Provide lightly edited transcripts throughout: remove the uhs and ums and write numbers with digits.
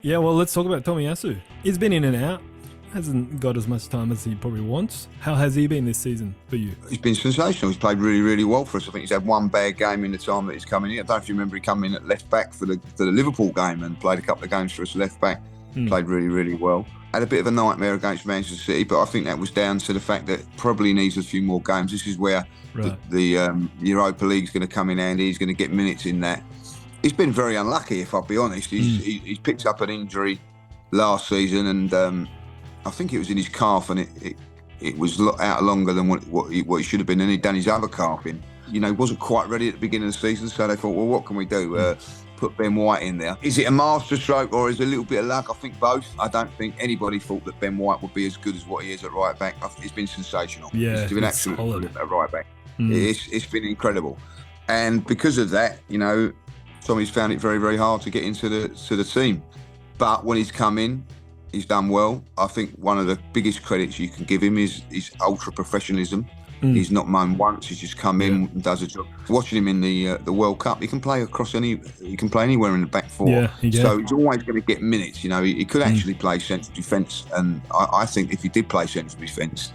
Yeah, well, let's talk about Tomiyasu. He's been in and out. Hasn't got as much time as he probably wants. How has he been this season for you? He's been sensational. He's played really, really well for us. I think he's had one bad game in the time that he's come in. I don't know if you remember he come in at left back for the Liverpool game and played a couple of games for us left back. Played really, really well. Had a bit of a nightmare against Manchester City, but I think that was down to the fact that probably needs a few more games. This is where the Europa League's going to come in handy. He's going to get minutes in that. He's been very unlucky, if I'll be honest. He's picked up an injury last season, and I think it was in his calf, and it was out longer than what he should have been. And he'd done his other calf in. You know, he wasn't quite ready at the beginning of the season, so they thought, well, what can we do? Put Ben White in there. Is it a masterstroke or is it a little bit of luck? I think both. I don't think anybody thought that Ben White would be as good as what he is at right back. He's been sensational. Yeah, he's been absolutely at right back. It's been incredible, and because of that, you know, Tommy's found it very, very hard to get into the team. But when he's come in, he's done well. I think one of the biggest credits you can give him is his ultra professionalism. He's not moaned once. He's just come in and does a job. Watching him in the World Cup, he can play he can play anywhere in the back four. Yeah, so he's always going to get minutes. You know, he could actually play central defence, and I think if he did play central defence,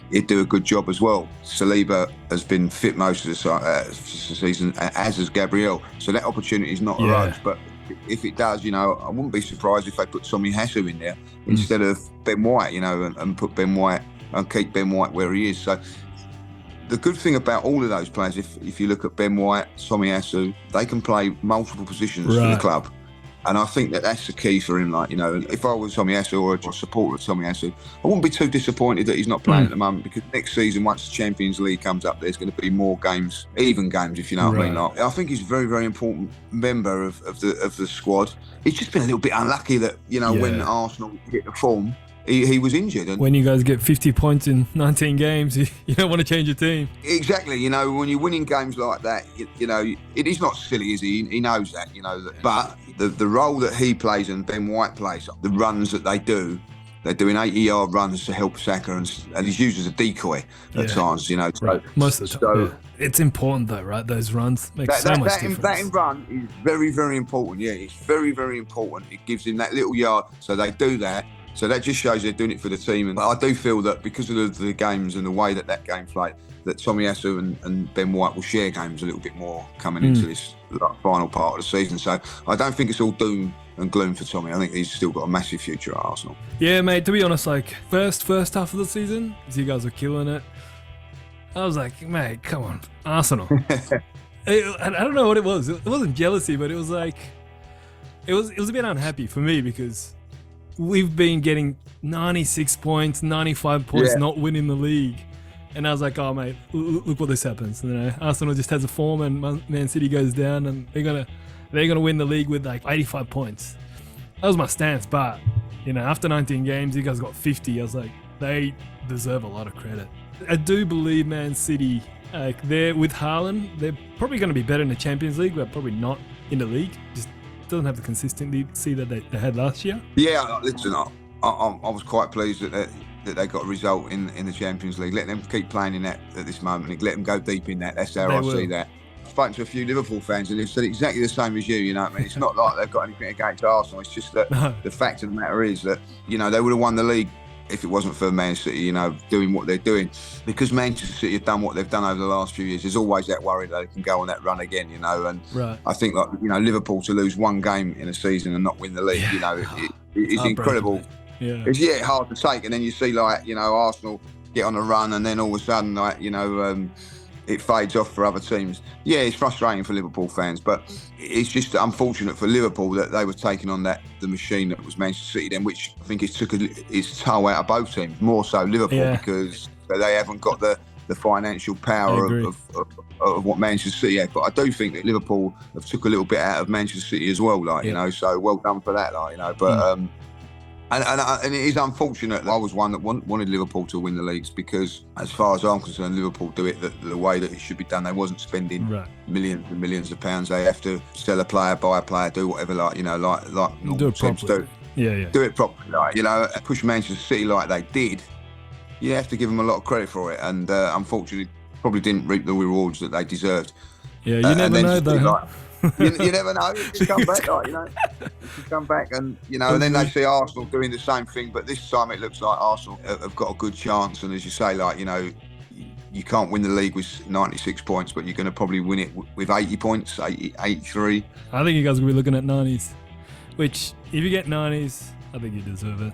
he'd do a good job as well. Saliba has been fit most of the season, as has Gabriel. So that opportunity is not arose, but if it does, you know, I wouldn't be surprised if they put Tomiyasu in there instead of Ben White, you know, and put Ben White and keep Ben White where he is. So the good thing about all of those players, if you look at Ben White, Tomiyasu, they can play multiple positions for the club. And I think that's the key for him. Like, you know, if I was Tomiyasu or a supporter of Tomiyasu, I wouldn't be too disappointed that he's not playing at the moment, because next season, once the Champions League comes up, there's going to be more games, even games, if you know what I mean. Like, I think he's a very, very important member of the squad. He's just been a little bit unlucky that, you know, when Arsenal hit the form, he was injured. And when you guys get 50 points in 19 games, you don't want to change your team. Exactly. You know, when you're winning games like that, you know, it is not silly, is he? He knows that, you know. But the role that he plays and Ben White plays, the runs that they do, they're doing 80-yard runs to help Saka, and he's used as a decoy at times, you know. So, most of the time. It's important though, right? Those runs make so much difference. That run is very, very important. Yeah, it's very, very important. It gives him that little yard, so they do that. So that just shows they're doing it for the team. And I do feel that because of the games and the way that game played, that Tomiyasu and Ben White will share games a little bit more coming into this final part of the season. So I don't think it's all doom and gloom for Tommy. I think he's still got a massive future at Arsenal. Yeah, mate, to be honest, like first half of the season, you guys were killing it. I was like, mate, come on, Arsenal. I don't know what it was. It wasn't jealousy, but it was like, it was a bit unhappy for me because we've been getting 96 points, 95 points, not winning the league. And I was like, oh, mate, look what this happens. You know, Arsenal just has a form and Man City goes down and they're gonna win the league with like 85 points. That was my stance. But, you know, after 19 games, you guys got 50. I was like, they deserve a lot of credit. I do believe Man City, like they're with Haaland, they're probably going to be better in the Champions League, but probably not in the league. Just doesn't have the consistency that they had last year. Yeah, listen, I was quite pleased that they got a result in the Champions League. Let them keep playing in that at this moment. Let them go deep in that. That's how I see that. I've spoken to a few Liverpool fans and they've said exactly the same as you know what I mean? It's not like they've got anything against Arsenal. It's just that the fact of the matter is that, you know, they would have won the league if it wasn't for Man City, you know, doing what they're doing. Because Manchester City have done what they've done over the last few years, there's always that worry that they can go on that run again, you know. And I think, like, you know, Liverpool to lose one game in a season and not win the league, you know, it's incredible. It's hard to take. And then you see, like, you know, Arsenal get on a run and then all of a sudden, like, you know, it fades off for other teams. Yeah, it's frustrating for Liverpool fans, but it's just unfortunate for Liverpool that they were taking on the machine that was Manchester City then, which I think it took its toll out of both teams, more so Liverpool, because they haven't got the financial power of what Manchester City had. But I do think that Liverpool have took a little bit out of Manchester City as well, like, you know, so well done for that, like, you know. But And it is unfortunate that I was one that wanted Liverpool to win the leagues, because as far as I'm concerned, Liverpool do it the way that it should be done. They wasn't spending millions and millions of pounds. They have to sell a player, buy a player, do whatever, like, you know, like normal teams do. Do it properly, like, you know, push Manchester City like they did. You have to give them a lot of credit for it, and unfortunately, probably didn't reap the rewards that they deserved. Yeah, you never know though. You never know. You can come back, like, you know. You can come back and, you know, and then they see Arsenal doing the same thing. But this time it looks like Arsenal have got a good chance. And as you say, like, you know, you can't win the league with 96 points, but you're going to probably win it with 80 points, 83. I think you guys will be looking at 90s, which, if you get 90s, I think you deserve it.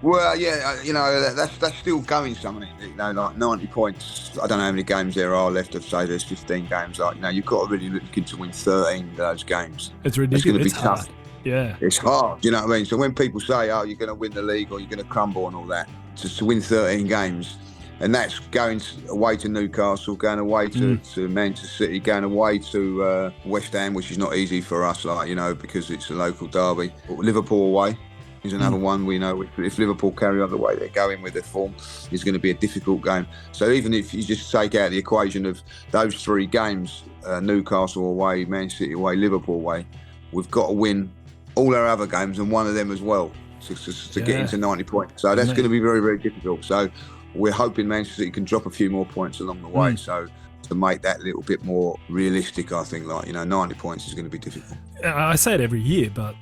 Well, yeah, you know, that's still going something, you know, like 90 points. I don't know how many games there are left. I'd say there's 15 games. Like, you know, you've got to really looking to win 13 of those games. It's ridiculous. It's hard. tough. Yeah. It's hard, you know what I mean? So when people say, oh, you're going to win the league or you're going to crumble and all that, to win 13 games, and that's going away to Newcastle, going away to Manchester City, going away to West Ham, which is not easy for us, like, you know, because it's a local derby. But Liverpool away is another one. We know if Liverpool carry on the way they're going with their form, it's going to be a difficult game. So even if you just take out the equation of those three games, Newcastle away, Manchester City away, Liverpool away, we've got to win all our other games and one of them as well to get into 90 points. So that's going to be very, very difficult. So we're hoping Manchester City can drop a few more points along the way. So to make that a little bit more realistic, I think, like, you know, 90 points is going to be difficult. I say it every year, but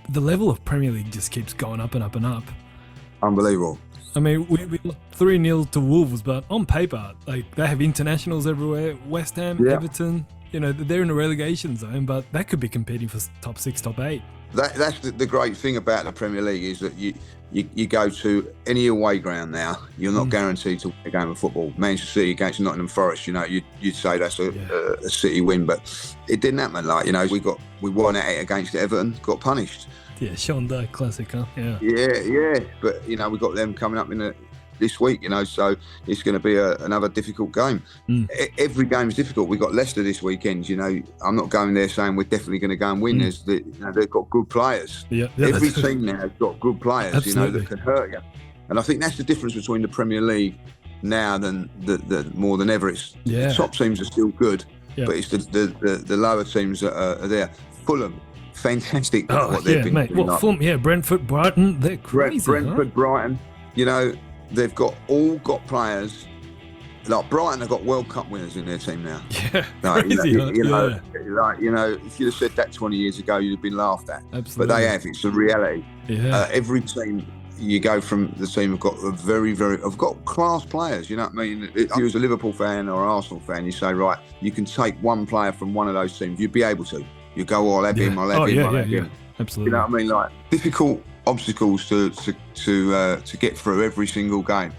the level of Premier League just keeps going up and up and up. Unbelievable. I mean, we 3-0 to Wolves, but on paper, like, they have internationals everywhere. West Ham, Everton, you know, they're in a relegation zone, but that could be competing for top 6, top 8. That's the great thing about the Premier League is that you go to any away ground now, you're not guaranteed to win a game of football. Manchester City against Nottingham Forest, you know, you'd say that's a City win, but it didn't happen. Like, you know, we won at it against Everton, got punished. Yeah, Sean Dyche classic, huh? Yeah. Yeah. But, you know, we got them coming up this week, you know, so it's going to be another difficult game. Every game is difficult. We've got Leicester this weekend, you know. I'm not going there saying we're definitely going to go and win. You know, they've got good players. Every team now has got good players, you know, that can hurt you. And I think that's the difference between the Premier League now than the more than ever. It's the top teams are still good, but it's the lower teams that are there. Fulham, fantastic what they've been doing. Well, Fulham, Brentford, Brighton, they're crazy. Brentford, Brighton, you know, they've all got players. Like Brighton have got World Cup winners in their team now. Yeah, like, crazy. You know, like, you know, if you'd have said that 20 years ago, you'd have been laughed at. Absolutely. But they have. It's a reality. Yeah. Every team you go from, the team have got have got class players. You know what I mean? If you was a Liverpool fan or an Arsenal fan, you say, right, you can take one player from one of those teams. You'd be able to. You go, I'll have him. I'll have him. Absolutely. You know what I mean? Like, difficult obstacles to get through every single game.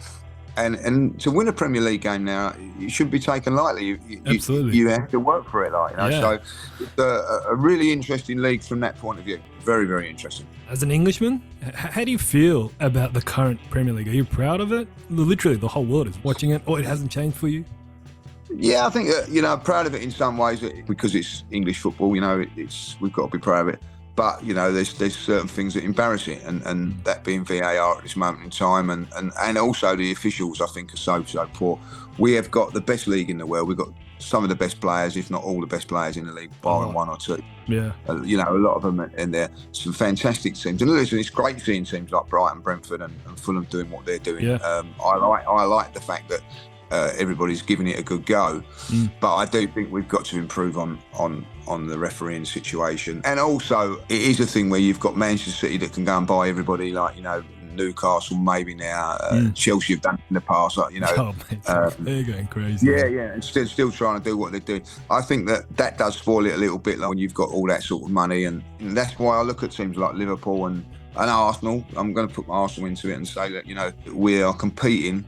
And to win a Premier League game now, it shouldn't be taken lightly. Absolutely. You have to work for it, like, you know. So it's a really interesting league from that point of view. Very, very interesting. As an Englishman, how do you feel about the current Premier League? Are you proud of it? Literally, the whole world is watching it, or it hasn't changed for you? Yeah, I think you know, I'm proud of it in some ways because it's English football. You know, we've got to be proud of it. But, you know, there's certain things that embarrass it, and that being VAR at this moment in time, and also the officials, I think, are so poor. We have got the best league in the world. We've got some of the best players, if not all the best players in the league, barring one or two. Yeah. You know, a lot of them in there. Some fantastic teams. And listen, it's great seeing teams like Brighton, Brentford and Fulham doing what they're doing. Yeah. I like the fact that everybody's giving it a good go, but I do think we've got to improve on the refereeing situation. And also, it is a thing where you've got Manchester City that can go and buy everybody, like, you know, Newcastle maybe now, Chelsea have done it in the past, like, you know. They're going crazy. Yeah, and still trying to do what they're doing. I think that does spoil it a little bit, like, when you've got all that sort of money, and that's why I look at teams like Liverpool and Arsenal. I'm going to put Arsenal into it and say that, you know, we are competing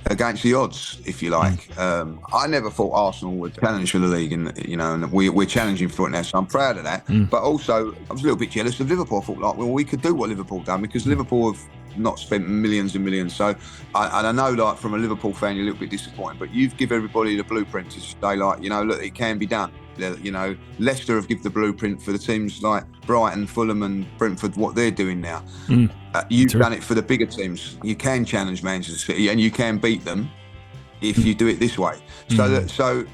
against the odds, if you like. I never thought Arsenal would challenge for the league, and, you know, and we're challenging for it now, so I'm proud of that. But also, I was a little bit jealous of Liverpool. I thought, like, well, we could do what Liverpool done, because Liverpool have not spent millions and millions. So, I know, like, from a Liverpool fan, you're a little bit disappointed, but you've give everybody the blueprint to say, like, you know, look, it can be done. You know, Leicester have given the blueprint for the teams like Brighton, Fulham and Brentford, what they're doing now. You've done it for the bigger teams. You can challenge Manchester City and you can beat them if you do it this way. So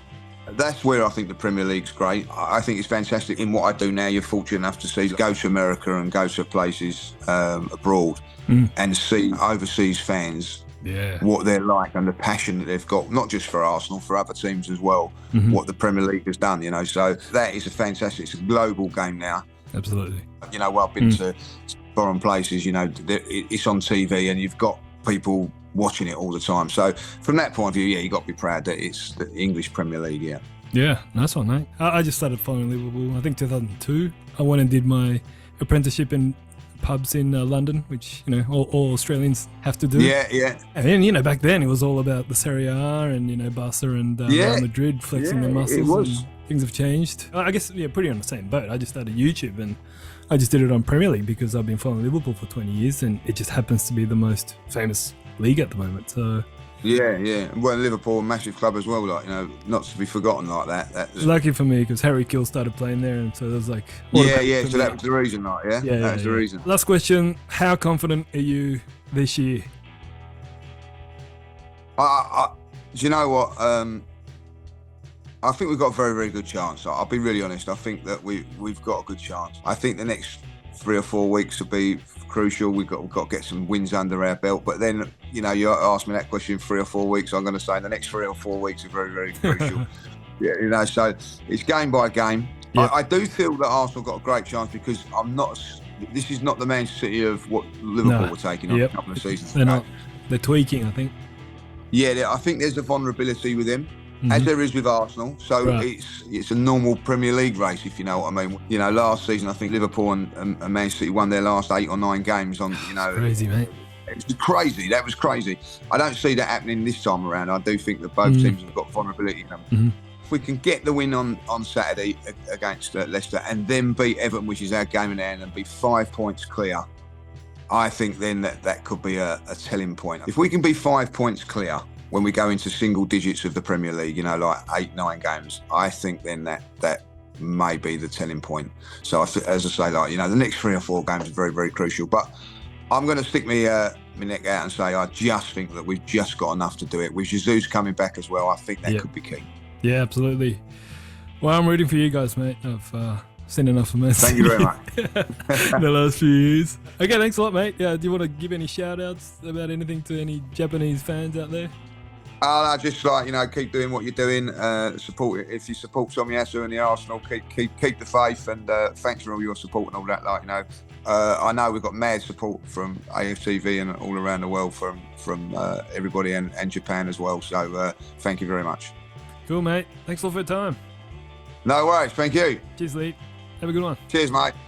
that's where I think the Premier League's great. I think it's fantastic. In what I do now, you're fortunate enough to see, go to America and go to places abroad and see overseas fans Yeah. what they're like and the passion that they've got, not just for Arsenal, for other teams as well, what the Premier League has done, you know. So that is a fantastic, it's a global game now. Absolutely. You know, well, I've been to foreign places, you know, it's on TV and you've got people watching it all the time. So from that point of view, yeah, you've got to be proud that it's the English Premier League, yeah. Yeah, nice one, mate. I just started following Liverpool, I think 2002. I went and did my apprenticeship in pubs in London, which, you know, all Australians have to do. Yeah, yeah. And then, you know, back then it was all about the Serie A and, you know, Barca and Real Madrid flexing their muscles. It was. And things have changed. I guess, yeah, pretty on the same boat. I just started YouTube and I just did it on Premier League because I've been following Liverpool for 20 years and it just happens to be the most famous league at the moment. So yeah. Well, Liverpool, a massive club as well, like, you know, not to be forgotten like that. That's lucky for me because Harry Kill started playing there, and so there's like so that was the reason, like, that was the reason. Last question: how confident are you this year? Do you know what? I think we've got a very, very good chance. I'll be really honest. I think that we've got a good chance. I think the next 3 or 4 weeks will be crucial. We've got to get some wins under our belt. But then, you know, you asked me that question in 3 or 4 weeks. I'm going to say the next 3 or 4 weeks are very, very crucial. Yeah, you know, so it's game by game. Yep. I do feel that Arsenal got a great chance because this is not the Man City of what Liverpool were taking on a couple of seasons ago. Not. They're tweaking, I think. Yeah, I think there's a vulnerability with him. As there is with Arsenal, so it's a normal Premier League race, if you know what I mean. You know, last season I think Liverpool and Man City won their last 8 or 9 games on. You know, crazy, mate. It was crazy. That was crazy. I don't see that happening this time around. I do think that both teams have got vulnerability in them. If we can get the win on Saturday against Leicester and then beat Everton, which is our game in hand, and be 5 points clear, I think then that could be a telling point. If we can be 5 points clear when we go into single digits of the Premier League, you know, like 8, 9 games, I think then that may be the telling point. So as I say, like, you know, the next 3 or 4 games are very, very crucial. But I'm going to stick my neck out and say I just think that we've just got enough to do it. With Jesus coming back as well, I think that could be key. Yeah, absolutely. Well, I'm rooting for you guys, mate. I've seen enough of us. Thank you very much. The last few years. Okay, thanks a lot, mate. Yeah, do you want to give any shout-outs about anything to any Japanese fans out there? I just, like, you know, keep doing what you're doing. Support, if you support Tomiyasu and the Arsenal, keep the faith, and thanks for all your support and all that. Like, you know, I know we've got mad support from AFTV and all around the world from everybody and Japan as well. So thank you very much. Cool, mate. Thanks a lot for your time. No worries. Thank you. Cheers, Lee. Have a good one. Cheers, mate.